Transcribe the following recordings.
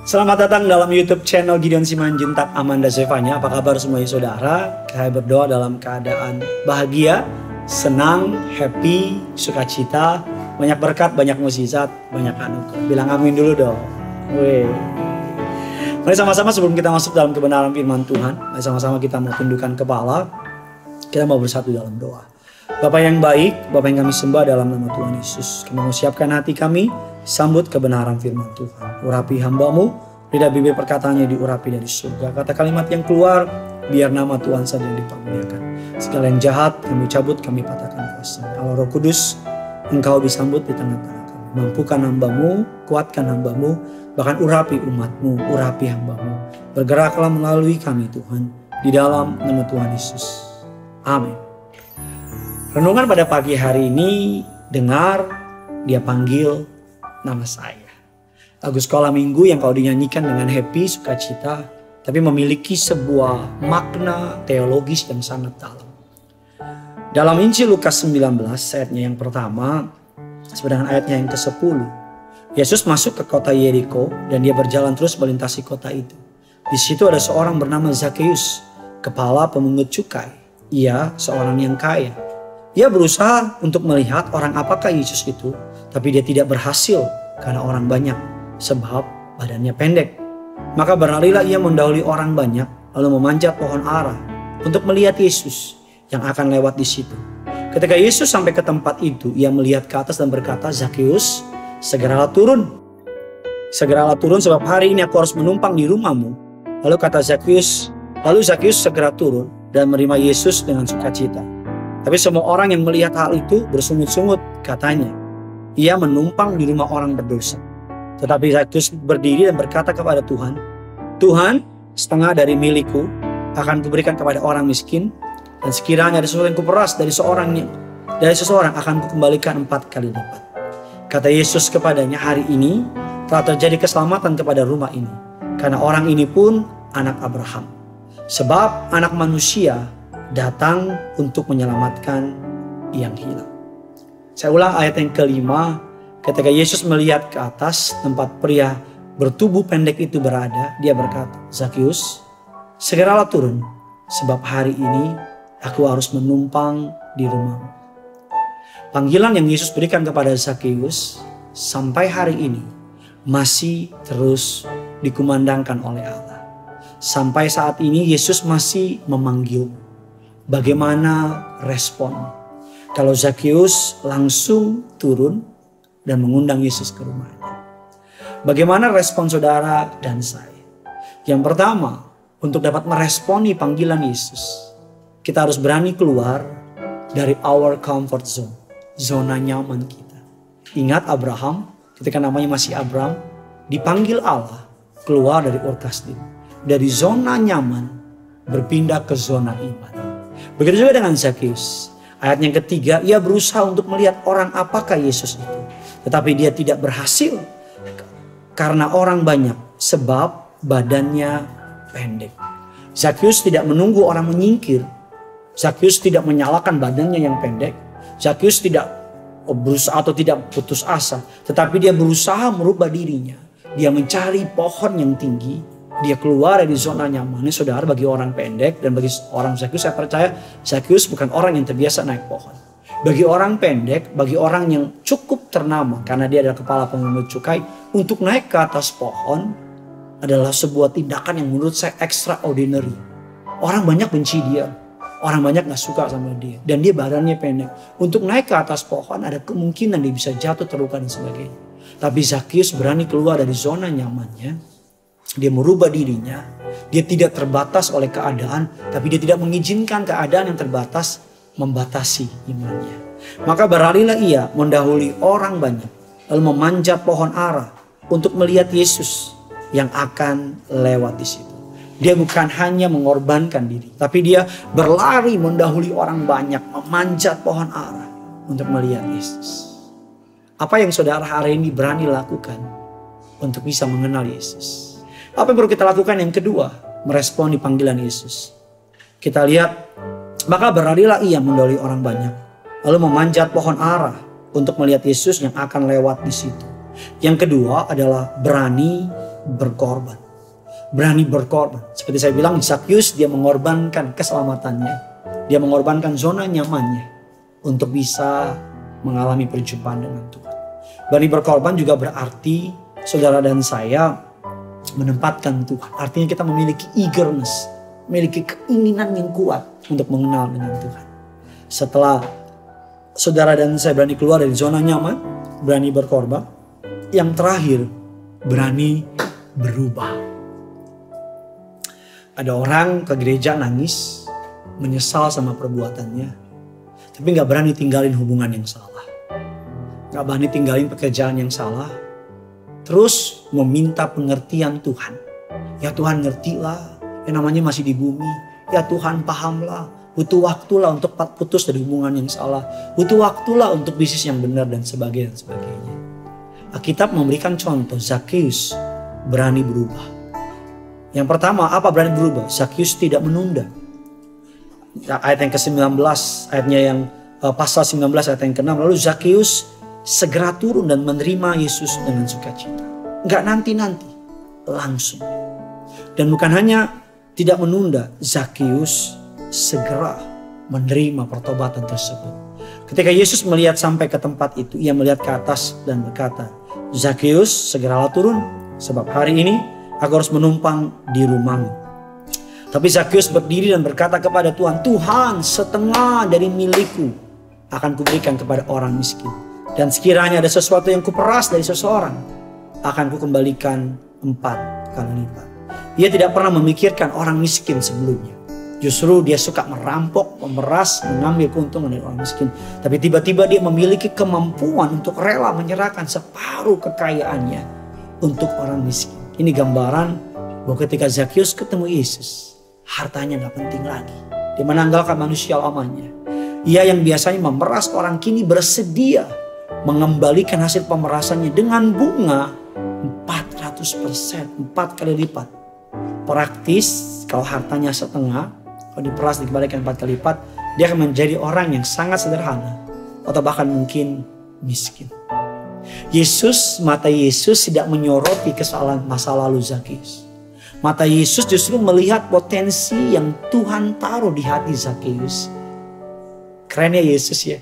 Selamat datang dalam YouTube channel Gideon Simanjuntak Amanda Zevanya. Apa kabar semuanya saudara? Saya berdoa dalam keadaan bahagia, senang, happy, sukacita, banyak berkat, banyak mukjizat, banyak anugerah. Bilang amin dulu dong. Mari sama-sama sebelum kita masuk dalam kebenaran firman Tuhan, mari sama-sama kita mau tundukkan kepala. Kita mau bersatu dalam doa. Bapa yang baik, Bapa yang kami sembah dalam nama Tuhan Yesus. Kami mau siapkan hati kami, sambut kebenaran firman Tuhan. Urapi hamba-Mu, lidah bibir perkataannya diurapi dari surga. Kata kalimat yang keluar, biar nama Tuhan saja yang dipermuliakan. Segala yang jahat kami cabut, kami patahkan kuasa. Allah Roh Kudus, Engkau disambut di tengah-tengah kami. Mampukan hamba-Mu, kuatkan hamba-Mu, bahkan urapi umat-Mu, urapi hamba-Mu. Bergeraklah melalui kami Tuhan, di dalam nama Tuhan Yesus. Amin. Renungan pada pagi hari ini, dengar, Dia panggil nama saya. Lagu sekolah minggu yang kau dinyanyikan dengan happy, sukacita, tapi memiliki sebuah makna teologis yang sangat dalam. Dalam Injil Lukas 19 ayatnya yang pertama, sedangkan ayatnya yang ke-10, Yesus masuk ke kota Yeriko dan Dia berjalan terus melintasi kota itu. Di situ ada seorang bernama Zakheus, kepala pemungut cukai. Ia seorang yang kaya. Ia berusaha untuk melihat orang apakah Yesus itu, tapi dia tidak berhasil karena orang banyak, sebab badannya pendek. Maka berlarilah ia mendahului orang banyak, lalu memanjat pohon ara untuk melihat Yesus yang akan lewat di situ. Ketika Yesus sampai ke tempat itu, ia melihat ke atas dan berkata, "Zakheus, segeralah turun. Segeralah turun sebab hari ini aku harus menumpang di rumahmu." Lalu Zakheus segera turun dan menerima Yesus dengan sukacita. Tapi semua orang yang melihat hal itu bersungut-sungut, katanya, "Ia menumpang di rumah orang berdosa." Tetapi Zakheus berdiri dan berkata kepada Tuhan, "Tuhan, setengah dari milikku akan kuberikan kepada orang miskin, dan sekiranya ada sesuatu yang kuperas dari seseorang akan kukembalikan 4 kali lipat." Kata Yesus kepadanya, "Hari ini telah terjadi keselamatan kepada rumah ini, karena orang ini pun anak Abraham. Sebab anak manusia datang untuk menyelamatkan yang hilang." Saya ulang ayat yang kelima. Ketika Yesus melihat ke atas tempat pria bertubuh pendek itu berada, Dia berkata, "Zakheus, segeralah turun, sebab hari ini aku harus menumpang di rumahmu." Panggilan yang Yesus berikan kepada Zakheus sampai hari ini masih terus dikumandangkan oleh Allah. Sampai saat ini Yesus masih memanggil. Bagaimana respon kalau Zakheus langsung turun dan mengundang Yesus ke rumahnya? Bagaimana respon saudara dan saya? Yang pertama, untuk dapat meresponi panggilan Yesus, kita harus berani keluar dari our comfort zone, zona nyaman kita. Ingat Abraham, ketika namanya masih Abram, dipanggil Allah keluar dari Ur Kasdim, dari zona nyaman berpindah ke zona iman. Begitu juga dengan Zakheus. Ayat yang ketiga, ia berusaha untuk melihat orang apakah Yesus itu. Tetapi dia tidak berhasil karena orang banyak, sebab badannya pendek. Zakheus tidak menunggu orang menyingkir. Zakheus tidak menyalahkan badannya yang pendek. Zakheus tidak berusaha atau tidak putus asa. Tetapi dia berusaha merubah dirinya. Dia mencari pohon yang tinggi. Dia keluar dari zona nyamannya saudara. Bagi orang pendek dan bagi orang Zakheus, saya percaya Zakheus bukan orang yang terbiasa naik pohon. Bagi orang pendek, bagi orang yang cukup ternama karena dia adalah kepala pemungut cukai, untuk naik ke atas pohon adalah sebuah tindakan yang menurut saya extraordinary. Orang banyak benci dia, orang banyak gak suka sama dia, dan dia badannya pendek. Untuk naik ke atas pohon ada kemungkinan dia bisa jatuh, terluka dan sebagainya. Tapi Zakheus berani keluar dari zona nyamannya. Dia merubah dirinya. Dia tidak terbatas oleh keadaan, tapi dia tidak mengizinkan keadaan yang terbatas membatasi imannya. Maka berlarilah ia mendahului orang banyak, lalu memanjat pohon ara untuk melihat Yesus yang akan lewat di situ. Dia bukan hanya mengorbankan diri, tapi dia berlari mendahului orang banyak, memanjat pohon ara untuk melihat Yesus. Apa yang saudara hari ini berani lakukan untuk bisa mengenal Yesus? Apa yang perlu kita lakukan? Yang kedua, meresponi panggilan Yesus. Kita lihat, maka berlarilah ia mendahului orang banyak, lalu memanjat pohon ara untuk melihat Yesus yang akan lewat di situ. Yang kedua adalah berani berkorban. Berani berkorban. Seperti saya bilang, Zakheus dia mengorbankan keselamatannya. Dia mengorbankan zona nyamannya untuk bisa mengalami perjumpaan dengan Tuhan. Berani berkorban juga berarti saudara dan saya menempatkan Tuhan. Artinya kita memiliki eagerness, memiliki keinginan yang kuat untuk mengenal dengan Tuhan. Setelah saudara dan saya berani keluar dari zona nyaman, berani berkorban, yang terakhir berani berubah. Ada orang ke gereja nangis, menyesal sama perbuatannya, tapi gak berani tinggalin hubungan yang salah. Gak berani tinggalin pekerjaan yang salah. Terus meminta pengertian Tuhan. Ya Tuhan ngertilah, yang namanya masih di bumi. Ya Tuhan pahamlah, butuh waktulah untuk putus dari hubungan yang salah. Butuh waktulah untuk bisnis yang benar dan sebagainya. Alkitab memberikan contoh, Zakheus berani berubah. Yang pertama, apa berani berubah? Zakheus tidak menunda. Ayat yang ke-19, ayatnya yang pasal 19 ayat yang ke-6. Lalu Zakheus segera turun dan menerima Yesus dengan sukacita. Enggak nanti-nanti, langsung. Dan bukan hanya tidak menunda, Zakheus segera menerima pertobatan tersebut. Ketika Yesus melihat sampai ke tempat itu, ia melihat ke atas dan berkata, Zakheus, segeralah turun, sebab hari ini aku harus menumpang di rumahmu. Tapi Zakheus berdiri dan berkata kepada Tuhan, Tuhan, setengah dari milikku akan kuberikan kepada orang miskin. Dan sekiranya ada sesuatu yang kuperas dari seseorang, akan kukembalikan 4 kali lipat. Ia tidak pernah memikirkan orang miskin sebelumnya. Justru dia suka merampok, memeras, mengambil keuntungan dari orang miskin. Tapi tiba-tiba dia memiliki kemampuan untuk rela menyerahkan separuh kekayaannya untuk orang miskin. Ini gambaran bahwa ketika Zakheus ketemu Yesus, hartanya gak penting lagi. Dia menanggalkan manusia lamanya. Ia yang biasanya memeras orang kini bersedia mengembalikan hasil pemerasannya dengan bunga 400%, 4 kali lipat. Praktis, kalau hartanya setengah, kalau diperas dikembalikan 4 kali lipat, dia akan menjadi orang yang sangat sederhana atau bahkan mungkin miskin. Mata Yesus tidak menyoroti kesalahan masa lalu Zakheus. Mata Yesus justru melihat potensi yang Tuhan taruh di hati Zakheus. Kerennya Yesus ya.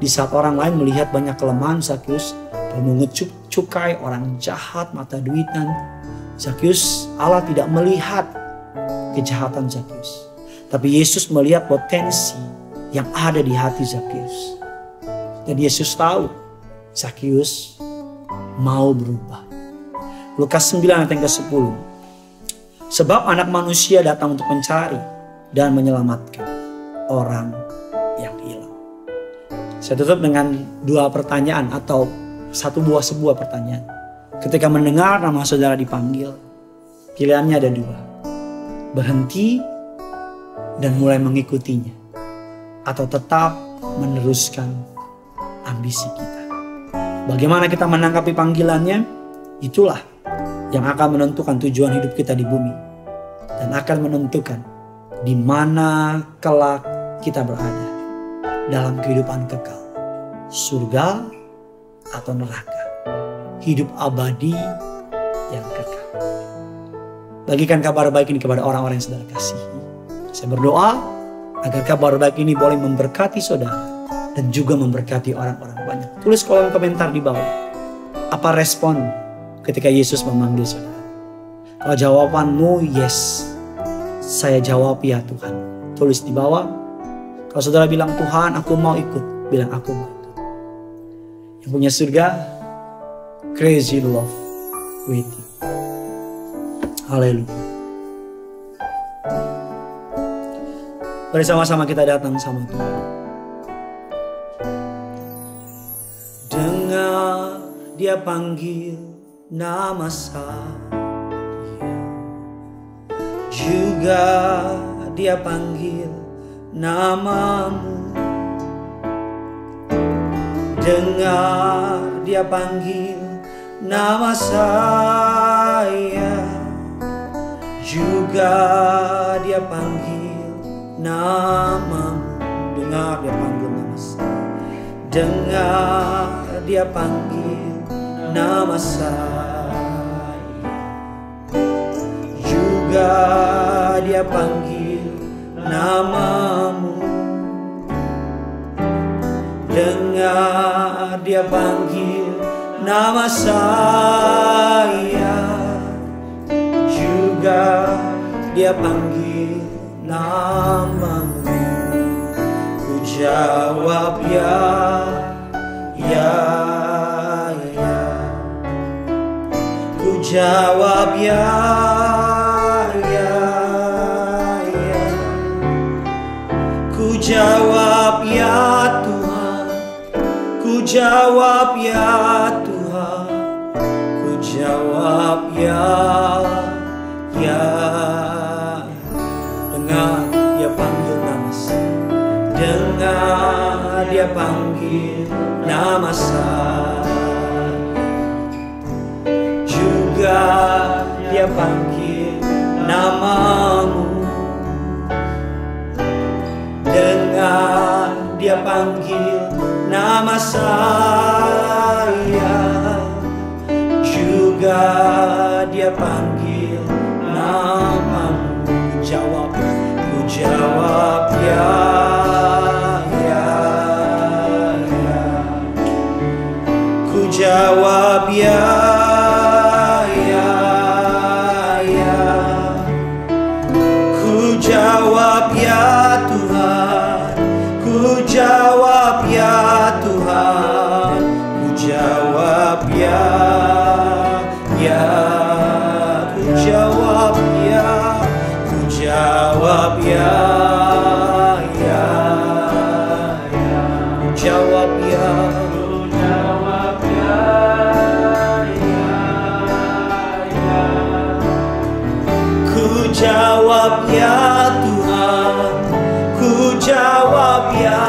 Di saat orang lain melihat banyak kelemahan Zakheus, pemungut cukai, orang jahat, mata duitan, Zakheus, Allah tidak melihat kejahatan Zakheus. Tapi Yesus melihat potensi yang ada di hati Zakheus. Dan Yesus tahu Zakheus mau berubah. Lukas 9 ayat yang ke-10. Sebab anak manusia datang untuk mencari dan menyelamatkan orang yang hilang. Saya tutup dengan 2 pertanyaan atau sebuah pertanyaan. Ketika mendengar nama saudara dipanggil, pilihannya ada 2. Berhenti dan mulai mengikutinya, atau tetap meneruskan ambisi kita. Bagaimana kita menanggapi panggilannya? Itulah yang akan menentukan tujuan hidup kita di bumi, dan akan menentukan di mana kelak kita berada dalam kehidupan kekal, surga atau neraka, hidup abadi yang kekal. Bagikan kabar baik ini kepada orang-orang yang saudara kasihi. Saya berdoa agar kabar baik ini boleh memberkati saudara dan juga memberkati orang-orang banyak. Tulis kolom komentar di bawah. Apa respon ketika Yesus memanggil saudara? Kalau jawabanmu yes, saya jawab ya Tuhan. Tulis di bawah. Kalau saudara bilang Tuhan aku mau ikut, bilang aku mau ikut. Yang punya surga, crazy love with you. Haleluya. Mari sama-sama kita datang sama Tuhan. Dengar dia panggil nama saya, juga dia panggil namamu. Dengar dia panggil nama saya, juga dia panggil namamu. Dengar dia panggil nama saya, dengar dia panggil nama saya. juga dia panggil namamu. Dengar dia panggil nama saya, juga dia panggil namamu. Ku jawab ya, ya, ya. Ku jawab ya, ya, ya. Ku jawab ya Tuhan, ku jawab ya Tuhan, ku jawab ya, ya. Dengar dia panggil nama saya, dengar dia panggil nama saya, juga dia panggil namamu. Dengar dia panggil nama saya, juga dia panggil namamu. Ku jawab ya, ya, ya. Ku jawab ya, ya, ya. Ku jawab ya Tuhan, ku jawab ya Tuhan, ku jawab ya, ya. Ku jawab ya, ku jawab ya, ya, ya. Ku jawab ya, ku jawab ya, ya, ya. Ku jawab ya Tuhan, ku jawab ya